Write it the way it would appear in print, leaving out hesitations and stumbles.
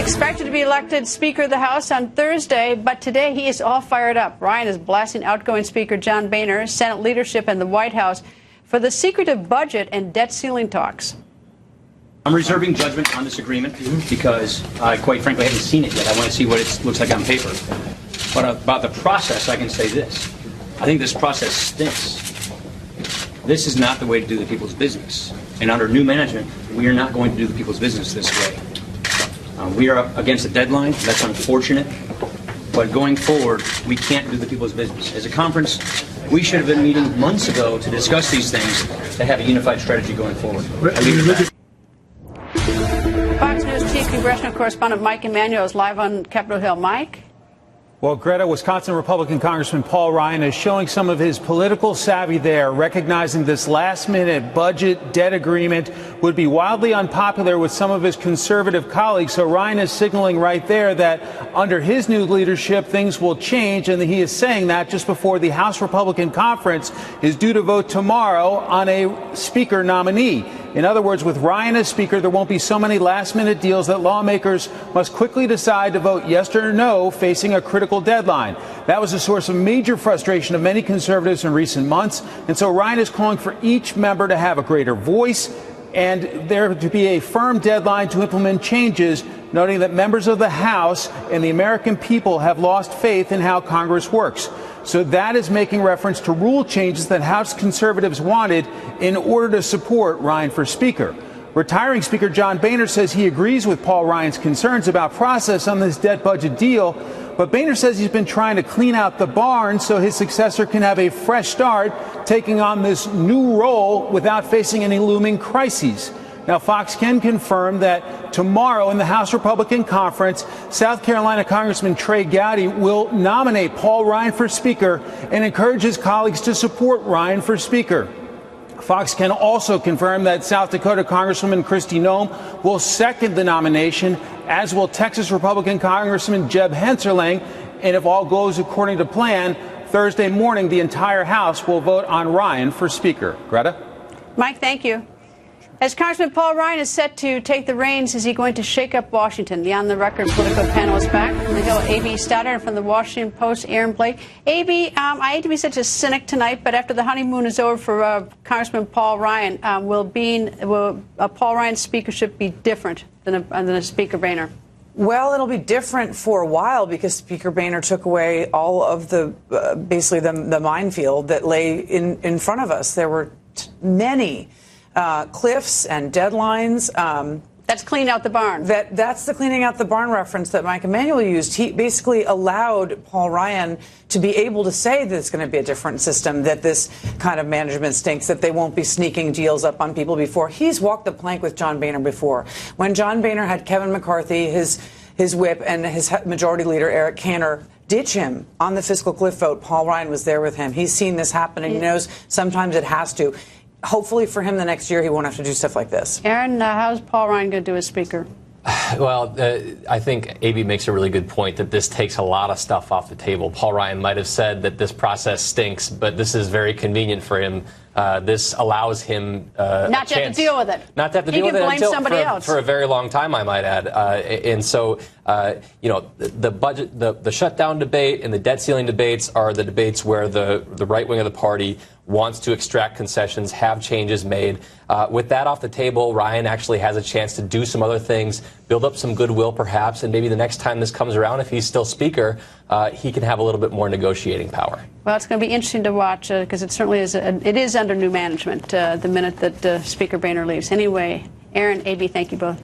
expected to be elected Speaker of the House on Thursday, but today he is all fired up. Ryan is blasting outgoing Speaker John Boehner, Senate leadership, and the White House for the secretive budget and debt ceiling talks. I'm reserving judgment on this agreement because I, quite frankly, haven't seen it yet. I want to see what it looks like on paper. But about the process, I can say this. I think this process stinks. This is not the way to do the people's business. And under new management, we are not going to do the people's business this way. We are up against a deadline. That's unfortunate. But going forward, we can't do the people's business. As a conference, we should have been meeting months ago to discuss these things, to have a unified strategy going forward. I leave it at that. Fox News Chief Congressional Correspondent Mike Emanuel is live on Capitol Hill. Mike? Well, Greta, Wisconsin Republican Congressman Paul Ryan is showing some of his political savvy there, recognizing this last-minute budget debt agreement would be wildly unpopular with some of his conservative colleagues. So Ryan is signaling right there that under his new leadership, things will change, and he is saying that just before the House Republican Conference is due to vote tomorrow on a Speaker nominee. In other words, with Ryan as Speaker, there won't be so many last-minute deals that lawmakers must quickly decide to vote yes or no, facing a critical deadline. That was a source of major frustration of many conservatives in recent months. And so Ryan is calling for each member to have a greater voice and there to be a firm deadline to implement changes, noting that members of the House and the American people have lost faith in how Congress works. So that is making reference to rule changes that House conservatives wanted in order to support Ryan for Speaker. Retiring Speaker John Boehner says he agrees with Paul Ryan's concerns about process on this debt budget deal, but Boehner says he's been trying to clean out the barn so his successor can have a fresh start, taking on this new role without facing any looming crises. Now, Fox can confirm that tomorrow in the House Republican Conference, South Carolina Congressman Trey Gowdy will nominate Paul Ryan for Speaker and encourage his colleagues to support Ryan for Speaker. Fox can also confirm that South Dakota Congresswoman Kristi Noem will second the nomination, as will Texas Republican Congressman Jeb Hensarling. And if all goes according to plan, Thursday morning, the entire House will vote on Ryan for Speaker. Greta? Mike, thank you. As Congressman Paul Ryan is set to take the reins, is he going to shake up Washington? The On the Record political panel is back. From the Hill, A.B. Susteren, from the Washington Post, Aaron Blake. A.B., I hate to be such a cynic tonight, but after the honeymoon is over for Congressman Paul Ryan, will Paul Ryan's speakership be different than a Speaker Boehner? Well, it'll be different for a while because Speaker Boehner took away all of the, basically the minefield that lay in front of us. There were many cliffs and deadlines. That's clean out the barn. That's the cleaning out the barn reference that Mike Emanuel used. He basically allowed Paul Ryan to be able to say that it's going to be a different system, that this kind of management stinks, that they won't be sneaking deals up on people before. He's walked the plank with John Boehner before. When John Boehner had Kevin McCarthy, his whip, and his majority leader, Eric Cantor, ditch him on the fiscal cliff vote, Paul Ryan was there with him. He's seen this happen, and he knows sometimes it has to. Hopefully for him the next year, he won't have to do stuff like this. Aaron, how's Paul Ryan going to do as Speaker? Well, I think A.B. makes a really good point that this takes a lot of stuff off the table. Paul Ryan might have said that this process stinks, but this is very convenient for him. This allows him not to have to deal with it. Not to have to deal with it blame somebody else. For a very long time, I might add. And so, the budget, the shutdown debate and the debt ceiling debates are the debates where the right wing of the party wants to extract concessions, have changes made. With that off the table, Ryan actually has a chance to do some other things, build up some goodwill perhaps, and maybe the next time this comes around, if he's still Speaker, he can have a little bit more negotiating power. Well, it's going to be interesting to watch because it certainly is. It is under new management the minute that Speaker Boehner leaves. Anyway, Aaron, A.B., thank you both.